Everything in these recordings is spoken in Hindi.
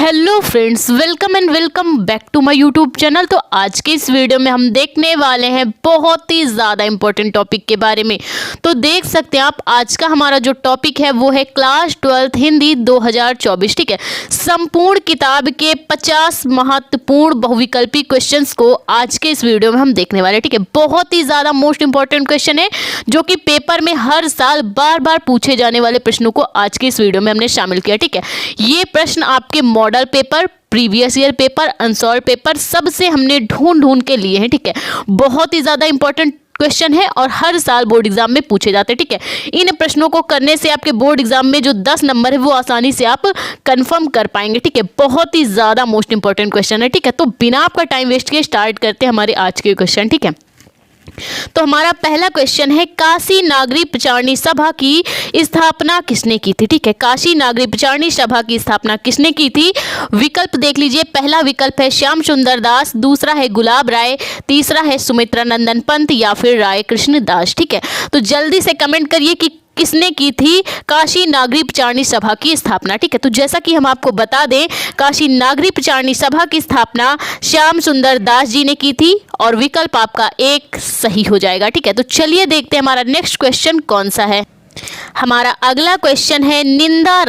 Hello friends, welcome and welcome back to my YouTube channel. तो आज के इस वीडियो में हम देखने वाले हैं बहुत ही ज़्यादा इंपॉर्टेंट टॉपिक के बारे में। तो देख सकते हैं आप, आज का हमारा जो टॉपिक है वो है क्लास 12th हिंदी 2024। ठीक है, संपूर्ण किताब के 50 महत्वपूर्ण बहुविकल्पी क्वेश्चंस को आज के इस वीडियो में हम देखने वाले हैं। ठीक है, बहुत ही ज़्यादा मोस्ट इंपॉर्टेंट क्वेश्चन है जो कि पेपर में हर साल बार बार पूछे जाने वाले प्रश्नों को आज के इस वीडियो में हमने शामिल किया। ठीक है, ये प्रश्न आपके model paper, previous year paper, unsolved paper सबसे हमने ढूंढ के लिए हैं। ठीक है, बहुत ही ज़्यादा इंपॉर्टेंट क्वेश्चन है और हर साल बोर्ड एग्जाम में पूछे जाते हैं। ठीक है, इन प्रश्नों को करने से आपके बोर्ड एग्जाम में जो 10 नंबर है वो आसानी से आप कंफर्म कर पाएंगे। ठीक है, बहुत ही ज़्यादा मोस्ट इंपॉर्टेंट क्वेश्चन है। ठीक है, तो बिना आपका टाइम वेस्ट किए स्टार्ट करते हैं हमारे आज के क्वेश्चन। ठीक है, तो हमारा पहला क्वेश्चन है, काशी नागरी प्रचारणी सभा की स्थापना किसने की थी? ठीक है, काशी नागरी प्रचारणी सभा की स्थापना किसने की थी? विकल्प देख लीजिए। पहला विकल्प है श्याम सुंदर दास, दूसरा है गुलाब राय, तीसरा है सुमित्रा नंदन पंत या फिर राय कृष्ण दास। ठीक है, तो जल्दी से कमेंट करिए कि किसने की थी काशी नागरी प्रचारणी सभा की स्थापना। ठीक है, तो जैसा कि हम आपको बता दें, काशी नागरी प्रचारणी सभा की स्थापना श्याम सुंदर दास जी ने की थी और विकल्प आपका एक सही हो जाएगा। ठीक है, तो चलिए देखते हैं हमारा नेक्स्ट क्वेश्चन कौन सा है। हमारा अगला क्वेश्चन है, निंदा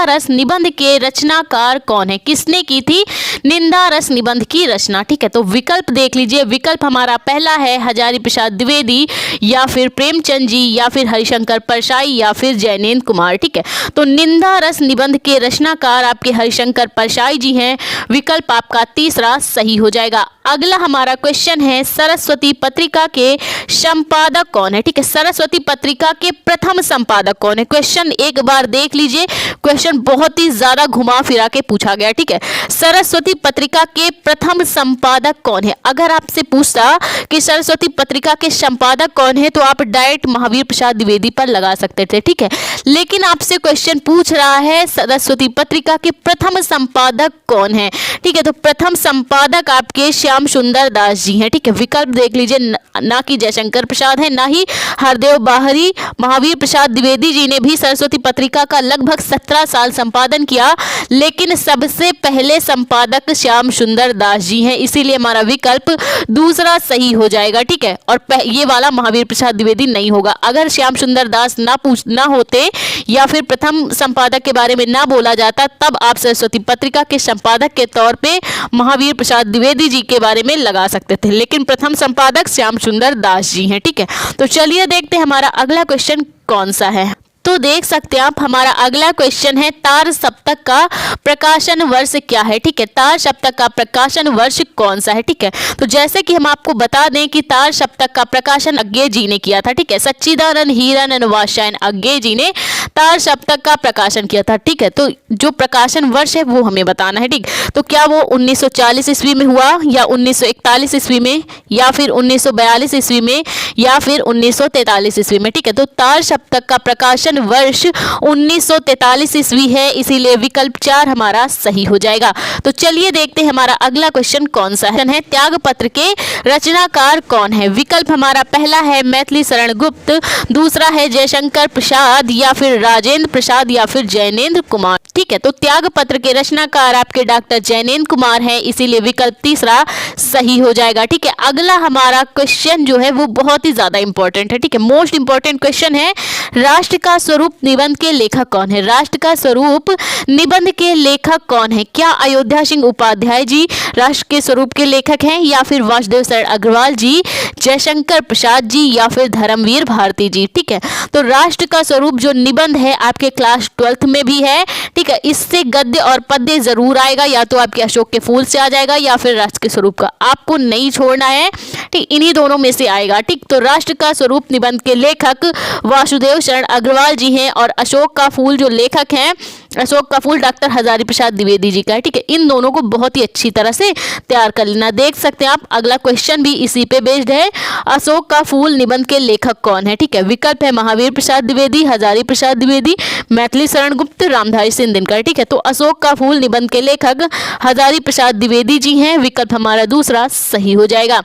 रस निबंध के रचनाकार कौन है? किसने की थी निंदा रस निबंध की रचना? ठीक है, तो विकल्प देख लीजिए। विकल्प हमारा पहला है हजारी प्रसाद द्विवेदी या फिर प्रेमचंद जी या फिर हरिशंकर परसाई या फिर जैनेन्द्र कुमार। ठीक है, तो निंदा रस निबंध के रचनाकार आपके हरिशंकर परसाई जी हैं। विकल्प आपका तीसरा सही हो जाएगा। अगला हमारा क्वेश्चन है, सरस्वती पत्रिका के संपादक कौन है? ठीक है, सरस्वती पत्रिका के प्रथम संपादक कौन है? क्वेश्चन एक बार देख लीजिए, क्वेश्चन बहुत ही ज्यादा घुमा फिरा के पूछा गया। ठीक है, सरस्वती पत्रिका के प्रथम संपादक कौन है? अगर आपसे पूछता कि सरस्वती पत्रिका के संपादक कौन है तो आप डायरेक्ट महावीर प्रसाद द्विवेदी पर लगा सकते थे। ठीक है, लेकिन आपसे क्वेश्चन पूछ रहा है सरस्वती पत्रिका के प्रथम संपादक कौन है? ठीक है, तो प्रथम संपादक आपके श्याम सुंदर दास जी हैं। ठीक है, विकल्प देख लीजिए, ना कि जयशंकर प्रसाद है, ना ही हरदेव बाहरी। महावीर प्रसाद द्विवेदी जी ने भी सरस्वती पत्रिका का लगभग 17 साल संपादन किया, लेकिन सबसे पहले संपादक श्याम सुंदर दास जी हैं, इसीलिए हमारा विकल्प दूसरा सही हो जाएगा। ठीक है, और ये वाला महावीर प्रसाद द्विवेदी नहीं होगा। अगर श्याम सुंदर दास ना होते या फिर प्रथम संपादक के बारे में ना बोला जाता, तब आप सरस्वती पत्रिका के संपादक के तौर पे महावीर प्रसाद द्विवेदी जी के बारे में लगा सकते थे, लेकिन प्रथम संपादक श्याम सुंदर दास जी हैं। ठीक है, तो चलिए देखते हैं हमारा अगला क्वेश्चन कौन सा है। तो देख सकते हैं आप, हमारा अगला क्वेश्चन है, तार सप्तक का प्रकाशन वर्ष क्या है? ठीक है, तार सप्तक का प्रकाशन वर्ष कौन सा है? ठीक है, तो जैसे कि हम आपको बता दें कि तार सप्तक का प्रकाशन अज्ञे जी ने किया था। ठीक है, सच्चिदानंद हीरानंद वात्स्यायन अज्ञे जी ने तार सप्तक का प्रकाशन किया था। ठीक है, तो जो प्रकाशन वर्ष है वो हमें बताना है। ठीक, तो क्या वो 1940 ईस्वी में हुआ या 1941 ईस्वी में या फिर 1942 ईस्वी में या फिर 1943 ईस्वी में? ठीक है, तो तार सप्तक का प्रकाशन वर्ष 1943 ईस्वी है, इसीलिए विकल्प 4 हमारा सही हो जाएगा। तो चलिए देखते हैं हमारा अगला क्वेश्चन कौन सा है। त्यागपत्र के रचनाकार कौन है? विकल्प हमारा पहला है मैथिली शरण गुप्त, दूसरा है जयशंकर प्रसाद या फिर राजेंद्र प्रसाद या फिर जैनेन्द्र कुमार। ठीक है, तो त्यागपत्र के रचनाकार आपके डॉक्टर जैनेन्द्र कुमार हैं, इसीलिए विकल्प तीसरा सही हो जाएगा। ठीक है, अगला हमारा क्वेश्चन जो है वो बहुत ही ज्यादा इंपॉर्टेंट है। ठीक है, मोस्ट इंपॉर्टेंट क्वेश्चन है, राष्ट्र का स्वरूप निबंध के लेखक कौन है? राष्ट्र का स्वरूप निबंध के लेखक कौन है? क्या अयोध्या सिंह उपाध्याय जी राष्ट्र के स्वरूप के लेखक हैं या फिर वासुदेव शरण अग्रवाल जी, जयशंकर प्रसाद जी या फिर धर्मवीर भारती जी? ठीक है, तो राष्ट्र का स्वरूप जो निबंध है आपके क्लास 12th में भी है। ठीक है, इससे गद्य और पद्य जरूर आएगा, या तो आपके अशोक के फूल से आ जाएगा या फिर राष्ट्र के स्वरूप का, आपको नहीं छोड़ना है। ठीक, इन्हीं दोनों में से आएगा। ठीक, तो राष्ट्र का स्वरूप निबंध के लेखक वासुदेव शरण अग्रवाल जी हैं और अशोक का फूल जो लेखक हैं, अशोक का फूल डॉक्टर हजारी प्रसाद द्विवेदी जी का है। ठीक है, इन दोनों को बहुत ही अच्छी तरह से तैयार कर लेना। देख सकते हैं आप, अगला क्वेश्चन भी इसी पे बेस्ड है। अशोक का फूल निबंध के लेखक कौन है? ठीक है, विकल्प है महावीर प्रसाद द्विवेदी, हजारी प्रसाद द्विवेदी, मैथिली शरण गुप्त, रामधारी सिंह दिनकर। ठीक है, तो अशोक का फूल निबंध के लेखक हजारी प्रसाद द्विवेदी जी हैं, विकल्प हमारा दूसरा सही हो जाएगा।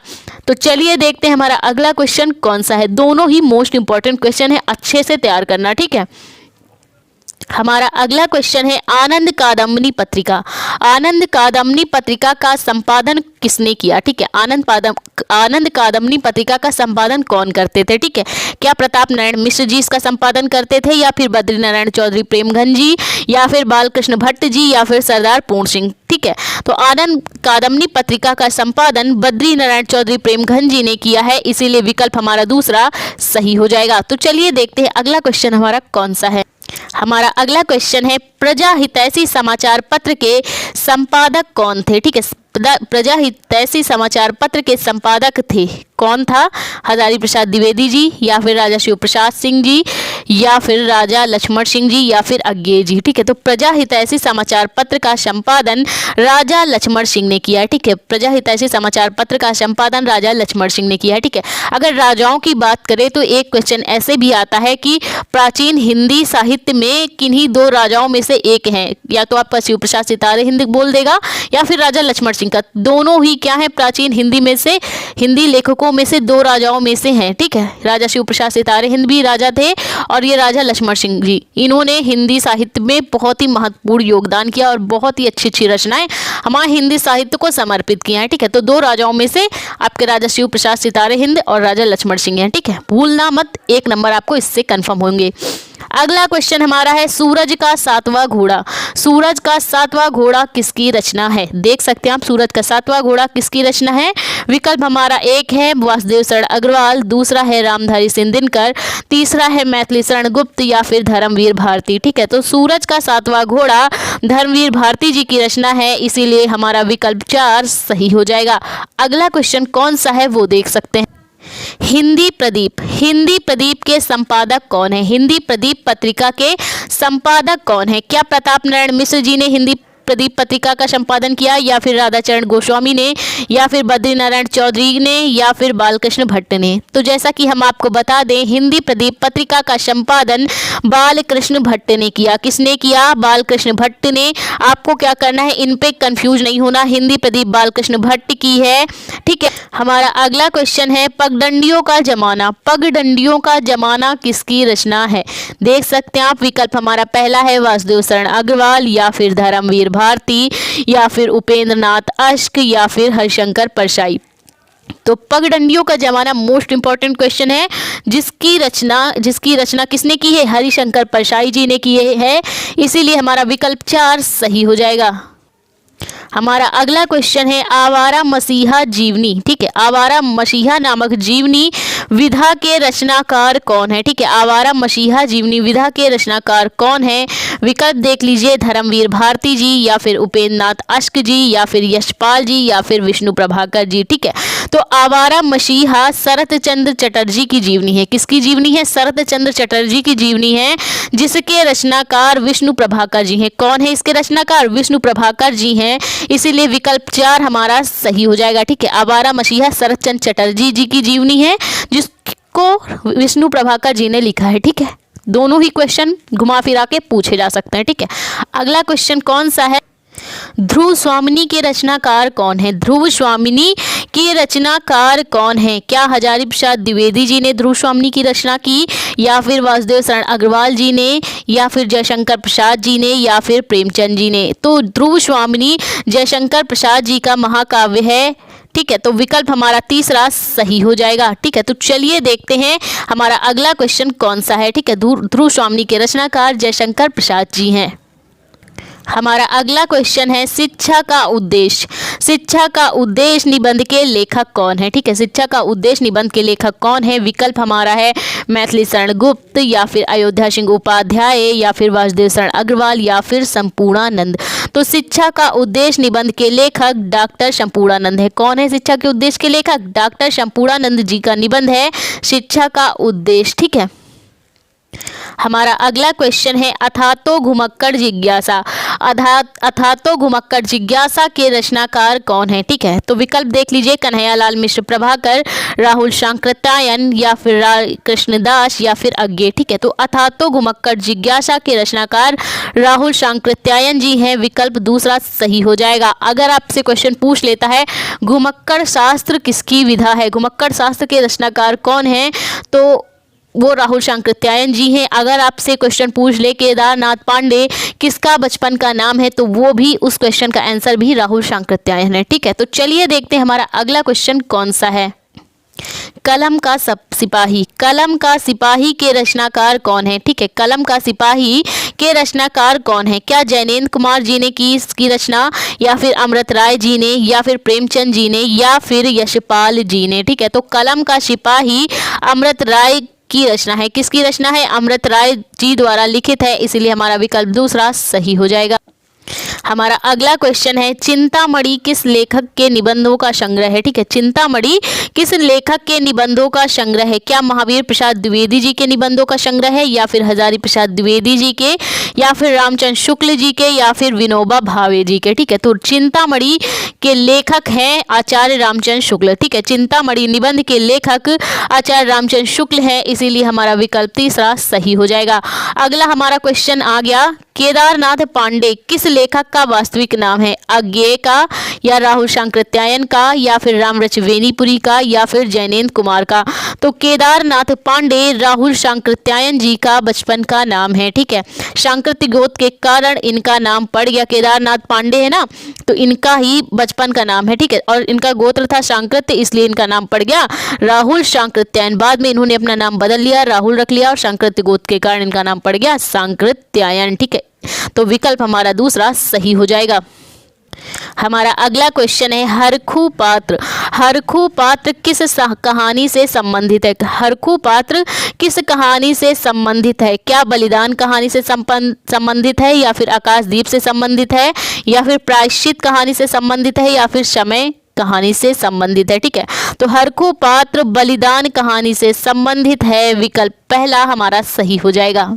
तो चलिए देखते हैं हमारा अगला क्वेश्चन कौन सा है। दोनों ही मोस्ट इंपॉर्टेंट क्वेश्चन है, अच्छे से तैयार करना। ठीक है, हमारा अगला क्वेश्चन है आनंद कादम्बनी पत्रिका। आनंद कादम्बनी पत्रिका का संपादन किसने किया? ठीक है, आनंद कादम्बनी पत्रिका का संपादन कौन करते थे? ठीक है, क्या प्रताप नारायण मिश्र जी इसका संपादन करते थे, या फिर बद्री नारायण चौधरी प्रेमघन जी, या फिर बालकृष्ण भट्ट जी, या फिर सरदार पूर्ण सिंह? ठीक है, तो आनंद कादम्बनी पत्रिका का संपादन बद्री नारायण चौधरी प्रेमघन जी ने किया है, इसीलिए विकल्प हमारा दूसरा सही हो जाएगा। तो चलिए देखते हैं अगला क्वेश्चन हमारा कौन सा है। हमारा अगला क्वेश्चन है प्रजा हितैषी समाचार पत्र के संपादक कौन थे? ठीक है, प्रजा हितैषी समाचार पत्र के संपादक थे, कौन था? हजारी प्रसाद द्विवेदी जी, या फिर राजा शिव प्रसाद सिंह जी, या फिर राजा लक्ष्मण सिंह जी, या फिर अज्ञे जी? ठीक है, तो प्रजा हितैषी समाचार पत्र का संपादन राजा लक्ष्मण सिंह ने किया है। ठीक है, प्रजा हितैषी समाचार पत्र का संपादन राजा लक्ष्मण सिंह ने किया है। ठीक है, अगर राजाओं की बात करें तो एक क्वेश्चन ऐसे भी आता है कि प्राचीन हिंदी साहित्य में किन्हीं दो राजाओं में से एक हैं, या तो आपका शिव प्रसाद सितारे हिंद बोल देगा, या फिर राजा लक्ष्मण सिंह का। दोनों ही क्या है, प्राचीन हिंदी में से, हिंदी लेखकों में से दो राजाओं में से हैं। ठीक है, राजा शिव प्रसाद सितारे हिंद भी राजा थे, और ये राजा लक्ष्मण सिंह जी, इन्होंने हिंदी साहित्य में बहुत ही महत्वपूर्ण योगदान किया और बहुत ही अच्छी अच्छी रचनाएं हमारे हिंदी साहित्य को समर्पित किया है। ठीक है, तो दो राजाओं में से आपके राजा शिव प्रसाद सितारे हिंद और राजा लक्ष्मण सिंह हैं। ठीक है, भूलना मत, 1 नंबर आपको इससे कंफर्म होंगे। अगला क्वेश्चन हमारा है सूरज का सातवां घोड़ा। सूरज का सातवां घोड़ा किसकी रचना है? देख सकते हैं आप, सूरज का सातवां घोड़ा किसकी रचना है? विकल्प हमारा एक है वासुदेव शरण अग्रवाल, दूसरा है रामधारी सिंह दिनकर, तीसरा है मैथिली शरण गुप्त, या फिर धर्मवीर भारती? ठीक है, तो सूरज का सातवां घोड़ा धर्मवीर भारती जी की रचना है, इसीलिए हमारा विकल्प 4 सही हो जाएगा। अगला क्वेश्चन कौन सा है वो देख सकते हैं। हिंदी प्रदीप, हिंदी प्रदीप के संपादक कौन है? हिंदी प्रदीप पत्रिका के संपादक कौन है? क्या प्रताप नारायण मिश्र जी ने हिंदी प्रदीप पत्रिका का संपादन किया, या फिर राधाचरण गोस्वामी ने, या फिर बद्री नारायण चौधरी ने, या फिर बालकृष्ण भट्ट ने? तो जैसा कि हम आपको बता दें, हिंदी प्रदीप पत्रिका का संपादन बालकृष्ण भट्ट ने किया। किसने किया? बालकृष्ण भट्ट ने। आपको क्या करना है, इन पे कंफ्यूज नहीं होना, हिंदी प्रदीप बालकृष्ण भट्ट की है। ठीक है, हमारा अगला क्वेश्चन है पगडंडियों का जमाना। पगडंडियों का जमाना किसकी रचना है? देख सकते हैं आप, विकल्प हमारा पहला है वासुदेव शरण अग्रवाल, या फिर धर्मवीर भारती, या फिर उपेंद्र नाथ अश्क, या फिर हरिशंकर परसाई। तो पगडंडियों का जमाना मोस्ट इंपॉर्टेंट क्वेश्चन है, जिसकी रचना किसने की है? हरिशंकर परसाई जी ने की है, इसीलिए हमारा विकल्प 4 सही हो जाएगा। हमारा अगला क्वेश्चन है आवारा मसीहा जीवनी। ठीक है, आवारा मसीहा नामक जीवनी विधा के रचनाकार कौन है? ठीक है, आवारा मसीहा जीवनी विधा के रचनाकार कौन है? विकल्प देख लीजिए, धर्मवीर भारती जी, या फिर उपेंद्र नाथ अश्क जी, या फिर यशपाल जी, या फिर विष्णु प्रभाकर जी? ठीक है, तो आवारा मसीहा शरत चंद्र चटर्जी की जीवनी है। किसकी जीवनी है? शरत चंद्र चटर्जी की जीवनी है, जिसके रचनाकार विष्णु प्रभाकर जी हैं। कौन है इसके रचनाकार? विष्णु प्रभाकर जी हैं, इसीलिए विकल्प 4 हमारा सही हो जाएगा। ठीक है, आवारा मसीहा शरत चंद्र चटर्जी जी की जीवनी है, जिसको विष्णु प्रभाकर जी ने लिखा है। ठीक है, दोनों ही क्वेश्चन घुमा फिरा के पूछे जा सकते हैं। ठीक है, अगला क्वेश्चन कौन सा है? ध्रुव स्वामिनी के रचनाकार कौन है? ध्रुव स्वामिनी के रचनाकार कौन है? क्या हजारी प्रसाद द्विवेदी जी ने ध्रुव स्वामिनी की रचना की, या फिर वासुदेव शरण अग्रवाल जी ने, या फिर जयशंकर प्रसाद जी ने, या फिर प्रेमचंद जी ने? तो ध्रुव स्वामिनी जयशंकर प्रसाद जी का महाकाव्य है। ठीक है, तो विकल्प हमारा तीसरा सही हो जाएगा। ठीक है, तो चलिए देखते हैं हमारा अगला क्वेश्चन कौन सा है। ठीक है, ध्रुव स्वामिनी के रचनाकार जयशंकर प्रसाद जी हैं। हमारा अगला क्वेश्चन है शिक्षा का उद्देश्य। शिक्षा का उद्देश्य निबंध के लेखक कौन है? ठीक है, शिक्षा का उद्देश्य निबंध के लेखक कौन है? विकल्प हमारा है मैथिली शरण गुप्त, या फिर अयोध्या सिंह उपाध्याय, या फिर वासुदेव शरण अग्रवाल, या फिर संपूर्णानंद। तो शिक्षा का उद्देश्य निबंध के लेखक डॉक्टर संपूर्णानंद है। कौन है शिक्षा के उद्देश्य के लेखक? डॉक्टर संपूर्णानंद जी का निबंध है शिक्षा का उद्देश्य। ठीक है, हमारा अगला क्वेश्चन है अथातो घुमक्कड़ जिज्ञासा। अथातो घुमक्कड़ जिज्ञासा के रचनाकार कौन है? ठीक है, तो विकल्प देख लीजिए, कन्हैयालाल मिश्र प्रभाकर, राहुल सांकृत्यायन, या फिर कृष्णदास, या फिर अज्ञे। ठीक है, तो अथातो घुमक्कड़ जिज्ञासा के रचनाकार राहुल सांकृत्यायन जी हैं, विकल्प दूसरा सही हो जाएगा। अगर आपसे क्वेश्चन पूछ लेता है घुमक्कड़ शास्त्र किसकी विधा है, घुमक्कड़ शास्त्र के रचनाकार कौन है, तो वो राहुल शांकृत्यायन जी हैं। अगर आपसे क्वेश्चन पूछ ले केदारनाथ पांडे किसका बचपन का नाम है, तो वो भी उस क्वेश्चन का आंसर भी राहुल शांकृत्यायन है। ठीक है, तो चलिए देखते हैं हमारा अगला क्वेश्चन कौन सा है। कलम का सिपाही, कलम का सिपाही के रचनाकार कौन है? ठीक है, कलम का सिपाही के रचनाकार कौन है? क्या जैनेन्द्र कुमार जी ने की इसकी रचना, या फिर अमृत राय जी ने, या फिर प्रेमचंद जी ने, या फिर यशपाल जी ने? ठीक है, तो कलम का सिपाही अमृत राय की रचना है। किसकी रचना है? अमृत राय जी द्वारा लिखित है, इसीलिए हमारा विकल्प दूसरा सही हो जाएगा। हमारा अगला क्वेश्चन है, चिंतामणि किस लेखक के निबंधों का संग्रह है? ठीक है, चिंतामणि किस लेखक के निबंधों का संग्रह है? क्या महावीर प्रसाद द्विवेदी जी के निबंधों का संग्रह है, या फिर हजारी प्रसाद द्विवेदी जी के, या फिर रामचंद्र शुक्ल जी के, या फिर विनोबा भावे जी के? ठीक है, तो चिंतामणि के लेखक हैं आचार्य रामचंद्र शुक्ल। ठीक है, चिंतामणि निबंध के लेखक आचार्य रामचंद्र शुक्ल है, इसीलिए हमारा विकल्प तीसरा सही हो जाएगा। अगला हमारा क्वेश्चन आ गया, केदारनाथ पांडे किस लेखक का वास्तविक नाम है? अज्ञेय का, या राहुल शांकृत्यायन का, या फिर रामरच वेनीपुरी का, या फिर जैनेन्द्र कुमार का? तो केदारनाथ पांडे राहुल शांकृत्यायन जी का बचपन का नाम है। ठीक है, शांकृत्य गोत्र के कारण इनका नाम पड़ गया, केदारनाथ पांडे है ना, तो इनका ही बचपन का नाम है। ठीक है, और इनका गोत्र था शांकृत्य, इसलिए इनका नाम पड़ गया राहुल शांकृत्यायन। बाद में इन्होंने अपना नाम बदल लिया, राहुल रख लिया, और शांकृत्य गोत्र के कारण इनका नाम पड़ गया शांकृत्यायन। ठीक है, तो विकल्प हमारा दूसरा सही हो जाएगा। हमारा अगला क्वेश्चन है, हरखू पात्र, हरखू पात्र किस कहानी से संबंधित है? हरखू पात्र किस कहानी से संबंधित है? क्या बलिदान कहानी से संबंधित है, या फिर आकाशदीप से संबंधित है, या फिर प्रायश्चित कहानी से संबंधित है, या फिर समय कहानी से संबंधित है? ठीक है, तो हरखू पात्र बलिदान कहानी से संबंधित है, विकल्प पहला हमारा सही हो जाएगा।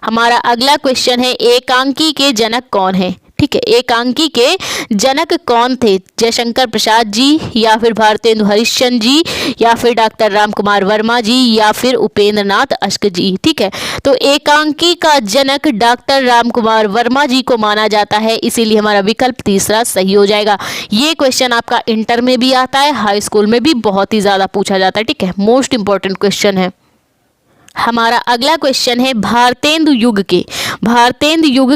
हमारा अगला क्वेश्चन है, एकांकी के जनक कौन है? ठीक है, एकांकी के जनक कौन थे? जयशंकर प्रसाद जी, या फिर भारतेंदु हरिश्चंद्र जी, या फिर डॉक्टर राम कुमार वर्मा जी, या फिर उपेंद्र नाथ अश्क जी? ठीक है, तो एकांकी का जनक डॉक्टर राम कुमार वर्मा जी को माना जाता है, इसीलिए हमारा विकल्प तीसरा सही हो जाएगा। ये क्वेश्चन आपका इंटर में भी आता है, हाई स्कूल में भी बहुत ही ज़्यादा पूछा जाता है। ठीक है, मोस्ट इंपॉर्टेंट क्वेश्चन है। हमारा अगला क्वेश्चन है, भारतेंदु युग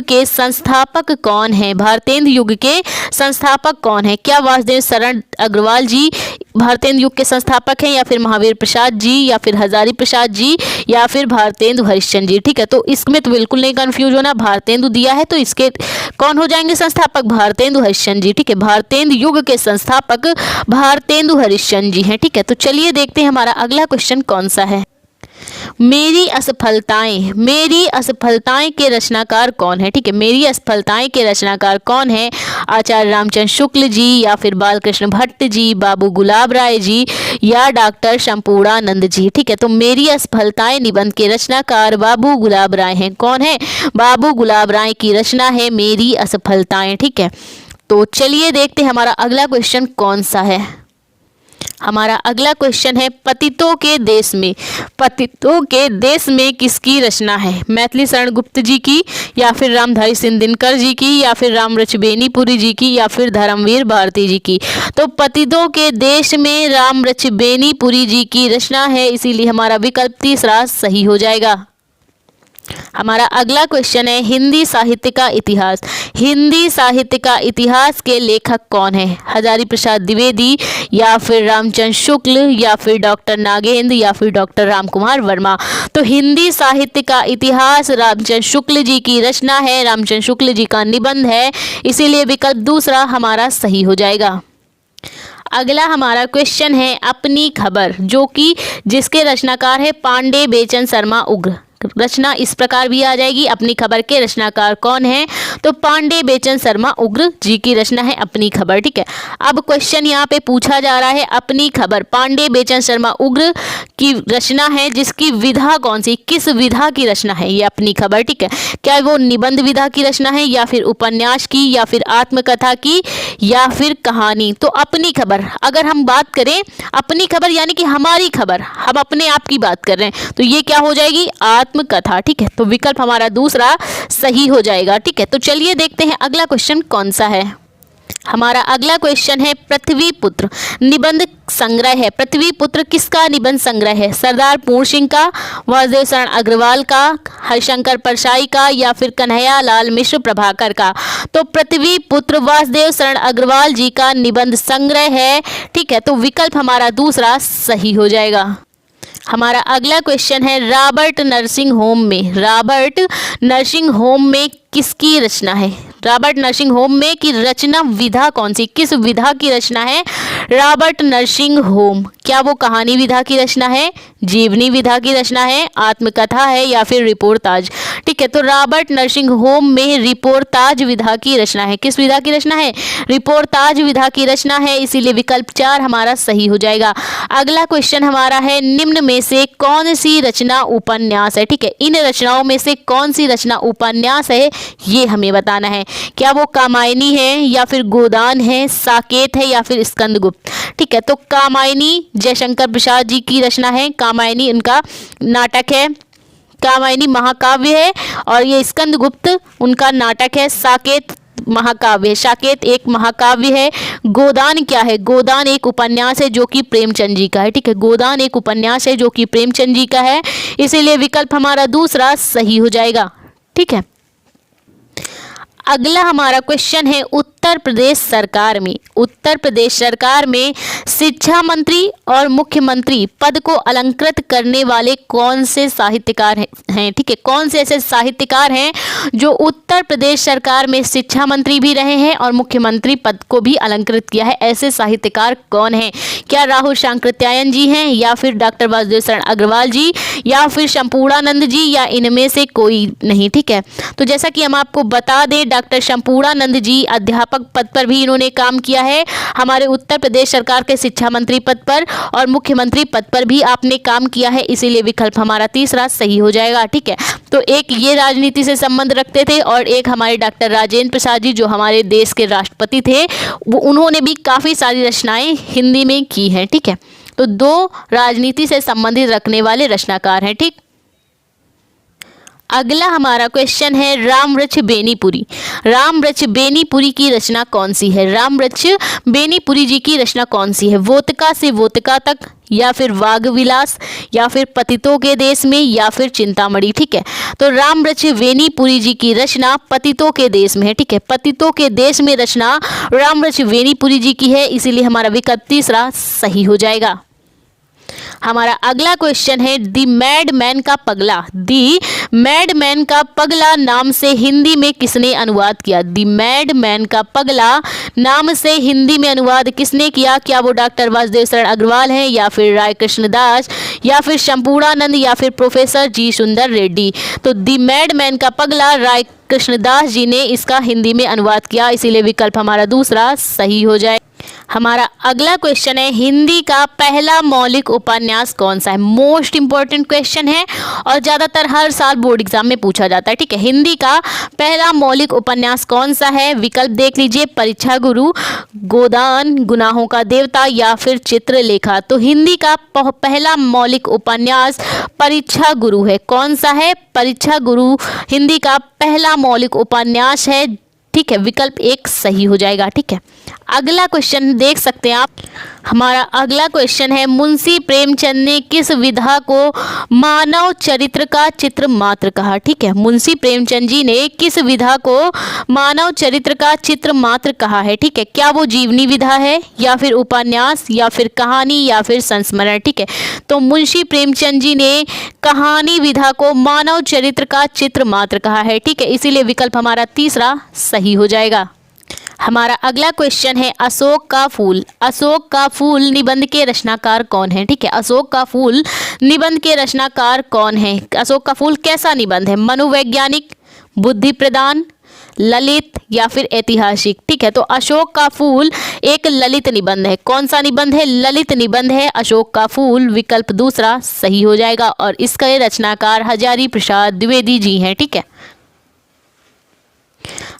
के संस्थापक कौन है? भारतेंदु युग के संस्थापक कौन है? क्या वासुदेव शरण अग्रवाल जी भारतेंदु युग के संस्थापक हैं, या फिर महावीर प्रसाद जी, या फिर हजारी प्रसाद जी, या फिर भारतेंदु हरिश्चंद्र जी? ठीक है, तो इसमें तो बिल्कुल नहीं कंफ्यूज होना, भारतेंदु दिया है तो इसके कौन हो जाएंगे संस्थापक? भारतेंदु हरिश्चंद्र जी। ठीक है, भारतेंदु युग के संस्थापक भारतेंदु हरिश्चंद्र जी हैं। ठीक है, तो चलिए देखते हैं हमारा अगला क्वेश्चन कौन सा है। मेरी असफलताएं के रचनाकार कौन है? ठीक है, मेरी असफलताएं के रचनाकार कौन है? आचार्य रामचंद्र शुक्ल जी, या फिर बालकृष्ण भट्ट जी, बाबू गुलाब राय जी, या डॉक्टर शंपूर्णानंद जी? ठीक है, तो मेरी असफलताएं निबंध के रचनाकार बाबू गुलाब राय हैं। कौन है? बाबू गुलाब राय की रचना है मेरी असफलताएं। ठीक है, तो चलिए देखते हैं हमारा अगला क्वेश्चन कौन सा है। हमारा अगला क्वेश्चन है, पतितों के देश में किसकी रचना है? मैथिली शरण गुप्त जी की, या फिर रामधारी सिंह दिनकर जी की, या फिर रामरच बेनीपुरी जी की, या फिर धर्मवीर भारती जी की? तो पतितों के देश में रामरच बेनीपुरी जी की रचना है, इसीलिए हमारा विकल्प तीसरा सही हो जाएगा। हमारा अगला क्वेश्चन है, हिंदी साहित्य का इतिहास के लेखक कौन है? हजारी प्रसाद द्विवेदी, या फिर रामचंद्र शुक्ल, या फिर डॉक्टर नागेंद्र, या फिर डॉक्टर राम कुमार वर्मा? तो हिंदी साहित्य का इतिहास रामचंद्र शुक्ल जी की रचना है, रामचंद्र शुक्ल जी का निबंध है, इसीलिए विकल्प दूसरा हमारा सही हो जाएगा। अगला हमारा क्वेश्चन है, अपनी खबर, जो कि जिसके रचनाकार है पांडे बेचन शर्मा उग्र। रचना इस प्रकार भी आ जाएगी, अपनी खबर के रचनाकार कौन है? तो पांडे बेचन शर्मा उग्र जी की रचना है अपनी खबर। ठीक है, अब क्वेश्चन यहाँ पे पूछा जा रहा है, अपनी खबर पांडे बेचन शर्मा उग्र की रचना है, जिसकी विधा कौन सी, किस विधा की रचना है ये अपनी खबर? ठीक है, क्या वो निबंध विधा की रचना है, या फिर उपन्यास की, या फिर आत्मकथा की, या फिर कहानी? तो अपनी खबर, अगर हम बात करें अपनी खबर यानी कि हमारी खबर, हम अपने आप की बात कर रहे हैं, तो ये क्या हो जाएगी? आत्मकथा। ठीक है, तो विकल्प हमारा दूसरा सही हो जाएगा। ठीक है, तो चलिए देखते हैं अगला क्वेश्चन कौन सा है। हमारा अगला क्वेश्चन है पृथ्वी पुत्र निबंध संग्रह है। पृथ्वी पुत्र किसका निबंध संग्रह है? सरदार पूर्ण सिंह का, वासुदेव शरण अग्रवाल का, हरिशंकर परसाई का या फिर कन्हैया लाल मिश्र प्रभाकर का? तो पृथ्वी पुत्र वासुदेव शरण अग्रवाल जी का निबंध संग्रह है। ठीक है, तो विकल्प हमारा दूसरा सही हो जाएगा। हमारा अगला क्वेश्चन है रॉबर्ट नर्सिंग होम में किसकी रचना है? रॉबर्ट नर्सिंग होम में की रचना विधा कौन सी? किस विधा की रचना है रॉबर्ट नर्सिंग होम? क्या वो कहानी विधा की रचना है, जीवनी विधा की रचना है, आत्मकथा है या फिर रिपोर्टाज? ठीक है, तो रॉबर्ट नर्सिंग होम में रिपोर्टाज विधा की रचना है। किस विधा की रचना है? रिपोर्टाज विधा की रचना है, इसीलिए विकल्प 4 हमारा सही हो जाएगा। अगला क्वेश्चन हमारा है निम्न में से कौन सी रचना उपन्यास है? ठीक है, इन रचनाओं में से कौन सी रचना उपन्यास है ये हमें बताना है। क्या वो कामायनी है या फिर गोदान है, साकेत है या फिर स्कंदगुप्त? ठीक है, तो कामायनी जयशंकर प्रसाद जी की रचना है। कामायनी उनका नाटक है, कामायनी महाकाव्य है और ये स्कंदगुप्त उनका नाटक है। साकेत महाकाव्य है, साकेत एक महाकाव्य है। गोदान क्या है? गोदान एक उपन्यास है जो कि प्रेमचंद जी का है। ठीक है, गोदान एक उपन्यास है जो कि प्रेमचंद जी का है, इसीलिए विकल्प हमारा दूसरा सही हो जाएगा। ठीक है, अगला हमारा क्वेश्चन है उत्तर प्रदेश सरकार में शिक्षा मंत्री और मुख्यमंत्री पद को अलंकृत करने वाले कौन से साहित्यकार हैं? ठीक है, कौन से ऐसे साहित्यकार हैं जो उत्तर प्रदेश सरकार में शिक्षा मंत्री भी रहे हैं और मुख्यमंत्री पद को भी अलंकृत किया है? ऐसे साहित्यकार कौन हैं? क्या राहुल सांकृत्यायन जी हैं या फिर डॉक्टर वासुदेव शरण अग्रवाल जी या फिर शंपूर्णानंद जी या इनमें से कोई नहीं? ठीक है, तो जैसा कि हम आपको बता दें डॉक्टर शंपूर्णानंद जी अध्यापक पद पर भी इन्होंने काम किया है हमारे उत्तर प्रदेश सरकार के शिक्षा मंत्री पद पर, और मुख्यमंत्री पद पर भी आपने काम किया है, इसीलिए विकल्प हमारा तीसरा सही हो जाएगा। ठीक है, तो एक ये राजनीति से संबंध रखते थे और एक हमारे डॉक्टर राजेंद्र प्रसाद जी जो हमारे देश के राष्ट्रपति थे, वो उन्होंने भी काफ़ी सारी रचनाएं हिंदी में की हैं। ठीक है, तो 2 राजनीति से संबंधित रखने वाले रचनाकार हैं। ठीक, अगला हमारा क्वेश्चन है रामवृक्ष बेनीपुरी की रचना कौन सी है? रामवृक्ष बेनीपुरी जी की रचना कौन सी है? वोतका से वोतका तक या फिर वाग विलास या फिर पतितों के देश में या फिर चिंतामणि? ठीक है, तो रामवृक्ष बेनीपुरी जी की रचना पतितों के देश में है। ठीक है, पतितों के देश में रचना रामवृक्ष बेनीपुरी जी की है, इसीलिए हमारा विकल्प तीसरा सही हो जाएगा। हमारा अगला क्वेश्चन है दी मैडमैन का पगला नाम से हिंदी में किसने अनुवाद किया? दी मैडमैन का पगला नाम से हिंदी में अनुवाद किसने किया? क्या वो डॉक्टर वासुदेव शरण अग्रवाल हैं या फिर राय कृष्णदास या फिर शंपूर्णानंद या फिर प्रोफेसर जी सुंदर रेड्डी? तो दी मैडमैन का पगला राय कृष्णदास जी ने इसका हिंदी में अनुवाद किया, इसीलिए विकल्प हमारा दूसरा सही हो जाए। हमारा अगला क्वेश्चन है हिंदी का पहला मौलिक उपन्यास कौन सा है? मोस्ट इंपॉर्टेंट क्वेश्चन है और ज़्यादातर हर साल बोर्ड एग्जाम में पूछा जाता है। ठीक है, हिंदी का पहला मौलिक उपन्यास कौन सा है? विकल्प देख लीजिए, परीक्षा गुरु, गोदान, गुनाहों का देवता या फिर चित्रलेखा। तो हिंदी का पहला मौलिक उपन्यास परीक्षा गुरु है। कौन सा है? परीक्षा गुरु हिंदी का पहला मौलिक उपन्यास है। ठीक है, विकल्प 1 सही हो जाएगा। ठीक है, अगला क्वेश्चन देख सकते हैं आप। हमारा अगला क्वेश्चन है मुंशी प्रेमचंद ने किस विधा को मानव चरित्र का चित्र मात्र कहा? ठीक है, मुंशी प्रेमचंद जी ने किस विधा को मानव चरित्र का चित्र मात्र कहा है? ठीक है, क्या वो जीवनी विधा है या फिर उपन्यास या फिर कहानी या फिर संस्मरण? ठीक है, तो मुंशी प्रेमचंद जी ने कहानी विधा को मानव चरित्र का चित्र मात्र कहा है। ठीक है, इसीलिए विकल्प हमारा तीसरा सही हो जाएगा। हमारा अगला क्वेश्चन है अशोक का फूल निबंध के रचनाकार कौन है? ठीक है, अशोक का फूल निबंध के रचनाकार कौन है? अशोक का फूल कैसा निबंध है? मनोवैज्ञानिक, बुद्धि प्रदान, ललित या फिर ऐतिहासिक? ठीक है, तो अशोक का फूल एक ललित निबंध है। कौन सा निबंध है? ललित निबंध है अशोक का फूल, विकल्प दूसरा सही हो जाएगा और इसका रचनाकार हजारी प्रसाद द्विवेदी जी हैं। ठीक है,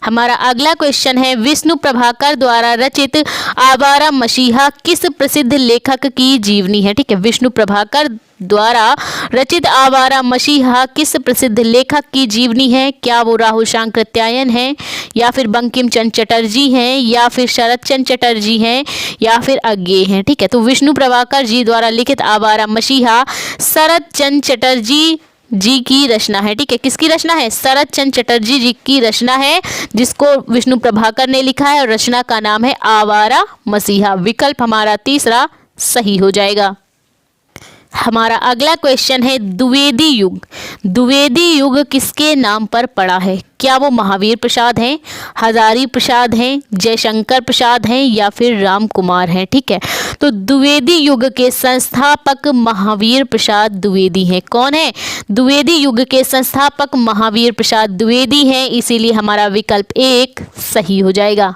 हमारा अगला क्वेश्चन है विष्णु प्रभाकर द्वारा रचित आवारा मसीहा किस प्रसिद्ध लेखक की जीवनी है? ठीक है, विष्णु प्रभाकर द्वारा रचित आवारा मसीहा किस प्रसिद्ध लेखक की जीवनी है? क्या वो राहुल सांकृत्यायन है, या फिर बंकिम चंद्र चटर्जी हैं, या फिर शरद चंद्र चटर्जी हैं, या फिर अज्ञे हैं? ठीक है, तो विष्णु प्रभाकर जी द्वारा लिखित आवारा मसीहा शरद चंद्र चटर्जी जी की रचना है। ठीक है, किसकी रचना है? शरद चंद्र चटर्जी जी की रचना है, जिसको विष्णु प्रभाकर ने लिखा है, और रचना का नाम है आवारा मसीहा। विकल्प हमारा तीसरा सही हो जाएगा। हमारा अगला क्वेश्चन है द्विवेदी युग। द्विवेदी युग किसके नाम पर पड़ा है? क्या वो महावीर प्रसाद हैं, हजारी प्रसाद हैं, जयशंकर प्रसाद हैं, या फिर राम कुमार हैं? ठीक है, तो द्विवेदी युग के संस्थापक महावीर प्रसाद द्विवेदी हैं। कौन है? द्विवेदी युग के संस्थापक महावीर प्रसाद द्विवेदी हैं, इसीलिए हमारा विकल्प 1 सही हो जाएगा।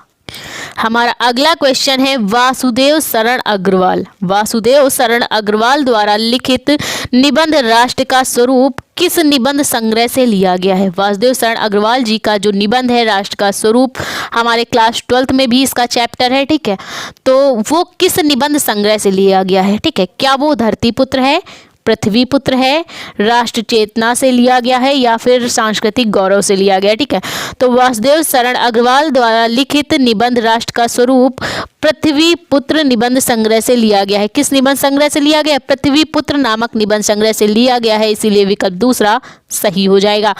हमारा अगला क्वेश्चन है वासुदेव शरण अग्रवाल। वासुदेव शरण अग्रवाल द्वारा लिखित निबंध राष्ट्र का स्वरूप किस निबंध संग्रह से लिया गया है? वासुदेव शरण अग्रवाल जी का जो निबंध है राष्ट्र का स्वरूप, हमारे क्लास 12th में भी इसका चैप्टर है। ठीक है, तो वो किस निबंध संग्रह से लिया गया है? ठीक है, क्या वो धरतीपुत्र है, पृथ्वी पुत्र है, राष्ट्र चेतना से लिया गया है, या फिर सांस्कृतिक गौरव से लिया गया? ठीक है, तो वासुदेव शरण अग्रवाल द्वारा लिखित निबंध राष्ट्र का स्वरूप पृथ्वी पुत्र निबंध संग्रह से लिया गया है। किस निबंध संग्रह से लिया गया? पृथ्वी पुत्र नामक निबंध संग्रह से लिया गया है, इसीलिए विकल्प दूसरा सही हो जाएगा।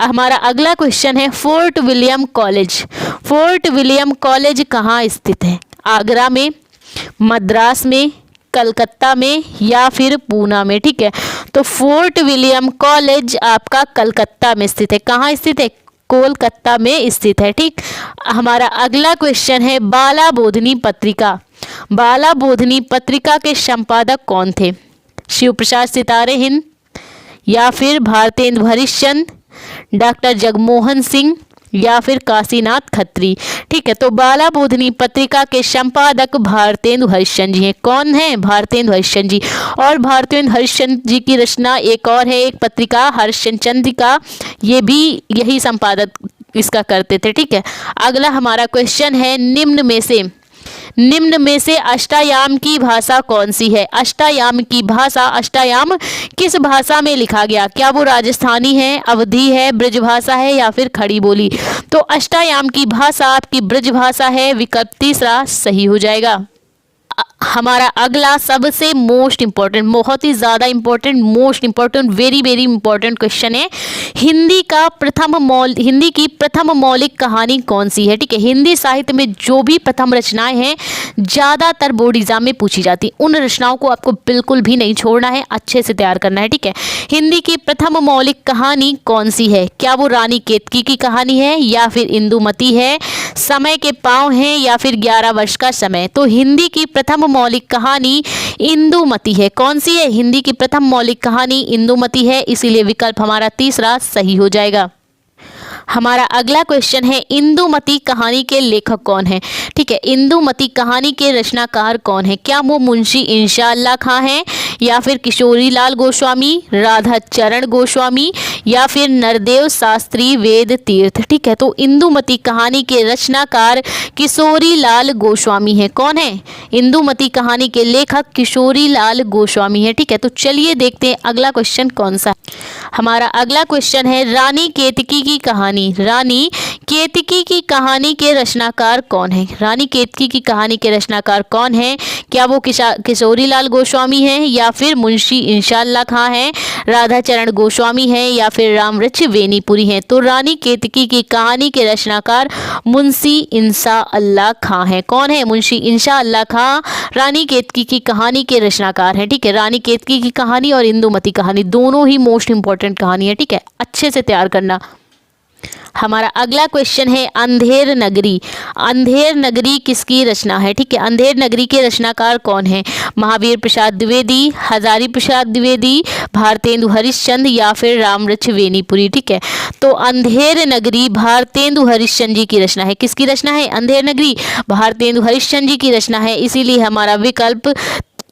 हमारा अगला क्वेश्चन है fort William college. Fort William college कहाँ स्थित है? आगरा में, मद्रास में, कलकत्ता में, या फिर पूना में? ठीक है, तो फोर्ट विलियम कॉलेज आपका कलकत्ता में स्थित है। कहाँ स्थित है? कोलकाता में स्थित है। ठीक, हमारा अगला क्वेश्चन है बाला बोधनी पत्रिका। बाला बोधनी पत्रिका के संपादक कौन थे? शिव प्रसाद सितारे हिंद, या फिर भारतेंदु हरिश्चंद्र, डॉक्टर जगमोहन सिंह, या फिर काशीनाथ खत्री? ठीक है, तो बाला बोधनी पत्रिका के संपादक भारतेंदु हरिश्चंद्र जी हैं। कौन है? भारतेंदु हरिश्चंद्र जी। और भारतेंदु हरिश्चंद्र जी की रचना एक और है, एक पत्रिका हरिश्चंद्र चंद्रिका, ये भी यही संपादक इसका करते थे। ठीक है, अगला हमारा क्वेश्चन है निम्न में से अष्टायाम की भाषा कौन सी है? अष्टायाम की भाषा, अष्टायाम किस भाषा में लिखा गया? क्या वो राजस्थानी है, अवधी है, ब्रजभाषा है, या फिर खड़ी बोली? तो अष्टायाम की भाषा आपकी ब्रजभाषा है, विकल्प तीसरा सही हो जाएगा। हमारा अगला सबसे मोस्ट इंपॉर्टेंट, बहुत ही ज़्यादा important, most important, very very important question है हिंदी की प्रथम मौलिक कहानी कौन सी है? ठीक है, हिंदी साहित्य में जो भी प्रथम रचनाएं हैं ज़्यादातर बोर्ड एग्जाम में पूछी जाती, उन रचनाओं को आपको बिल्कुल भी नहीं छोड़ना है, अच्छे से तैयार करना है। ठीक है, हिंदी की प्रथम मौलिक कहानी कौन सी है? क्या वो रानी केतकी की कहानी है, या फिर इंदुमती है, समय के पाँव हैं, या फिर 11 वर्ष का समय? तो हिंदी की प्रथम मौलिक कहानी इंदुमती है। कौन सी है? हिंदी की प्रथम मौलिक कहानी इंदुमती है, इसीलिए विकल्प हमारा तीसरा सही हो जाएगा। हमारा अगला क्वेश्चन है इंदुमती कहानी के लेखक कौन है? ठीक है, इंदुमती कहानी के रचनाकार कौन है? क्या वो मुंशी इंशाअल्लाह खां हैं, या फिर किशोरी लाल गोस्वामी, राधा चरण गोस्वामी, या फिर नरदेव शास्त्री वेद तीर्थ? ठीक है, तो इंदुमती कहानी के रचनाकार किशोरी लाल गोस्वामी है। कौन है? इंदुमती कहानी के लेखक किशोरी लाल गोस्वामी है। ठीक है, तो चलिए देखते हैं अगला क्वेश्चन कौन सा। हमारा अगला क्वेश्चन है रानी केतकी की कहानी। रानी केतकी की कहानी के रचनाकार कौन है? रानी केतकी की कहानी के रचनाकार कौन है? क्या वो किशोरी लाल गोस्वामी हैं, या फिर मुंशी इंशाअल्लाह खां हैं, राधा चरण गोस्वामी हैं, या फिर रामवृक्ष वेनीपुरी हैं? तो रानी केतकी की कहानी के रचनाकार मुंशी इंशाअल्लाह खां हैं। कौन है? मुंशी इंशाअल्लाह खां रानी केतकी की कहानी के रचनाकार हैं। ठीक है, रानी केतकी की कहानी और इंदुमती कहानी दोनों ही मोस्ट इंपॉर्टेंट कहानी है। ठीक है, अच्छे से तैयार करना। हमारा अगला क्वेश्चन है अंधेर नगरी। अंधेर नगरी किसकी रचना है? ठीक है, अंधेर नगरी के रचनाकार कौन है? महावीर प्रसाद द्विवेदी, हजारी प्रसाद द्विवेदी, भारतेंदु हरिश्चंद्र, या फिर रामवृक्ष वेनीपुरी? ठीक है, तो अंधेर नगरी भारतेंदु हरिश्चंद्र जी की रचना है। किसकी रचना है? अंधेर नगरी भारतेंदु हरिश्चंद्र जी की रचना है, इसीलिए हमारा विकल्प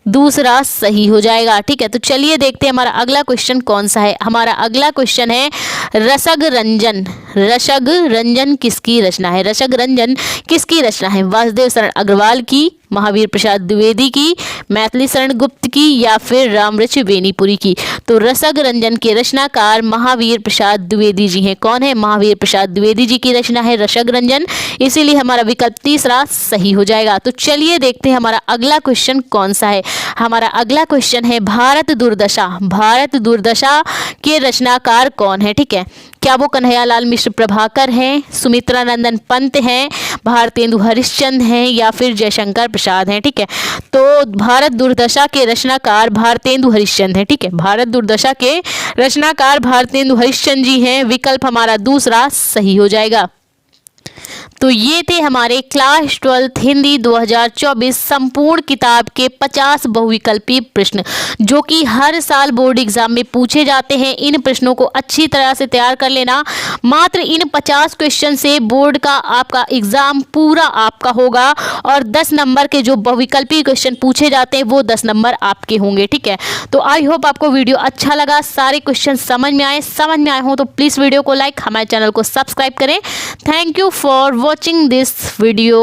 दूसरा सही हो जाएगा। ठीक है, तो चलिए देखते हैं हमारा अगला क्वेश्चन कौन सा है। हमारा अगला क्वेश्चन है रसग रंजन। रसग रंजन किसकी रचना है? रसग रंजन किसकी रचना है? वासुदेव शरण अग्रवाल की, महावीर प्रसाद द्विवेदी की, मैथिली शरण गुप्त की या फिर रामरुचि बेनीपुरी की। तो रसग रंजन के रचनाकार महावीर प्रसाद द्विवेदी जी हैं। कौन है? महावीर प्रसाद द्विवेदी जी की रचना है रसग रंजन, इसीलिए हमारा विकल्प तीसरा सही हो जाएगा। तो चलिए देखते हैं हमारा अगला क्वेश्चन कौन सा है। हमारा अगला क्वेश्चन है भारत दुर्दशा। भारत दुर्दशा के रचनाकार कौन है? ठीक है, क्या वो कन्हैयालाल मिश्र प्रभाकर हैं, सुमित्रा नंदन पंत हैं, भारतेंदु हरिश्चंद्र हैं या फिर जयशंकर प्रसाद हैं? ठीक है, तो भारत दुर्दशा के रचनाकार भारतेंदु हरिश्चंद्र हैं। ठीक है, भारत दुर्दशा के रचनाकार भारतेंदु हरिश्चंद्र जी हैं। विकल्प हमारा दूसरा सही हो जाएगा। तो ये थे हमारे क्लास 12 हिंदी 2024 संपूर्ण किताब के 50 बहुविकल्पीय प्रश्न, जो कि हर साल बोर्ड एग्जाम में पूछे जाते हैं। इन प्रश्नों को अच्छी तरह से तैयार कर लेना। मात्र इन 50 क्वेश्चन से बोर्ड का आपका एग्जाम पूरा आपका होगा और 10 नंबर के जो बहुविकल्पीय क्वेश्चन पूछे जाते हैं वो 10 नंबर आपके होंगे। ठीक है, तो आई होप आपको वीडियो अच्छा लगा, सारे क्वेश्चन समझ में आए हो तो प्लीज़ वीडियो को लाइक, हमारे चैनल को सब्सक्राइब करें। Thank you for watching this video.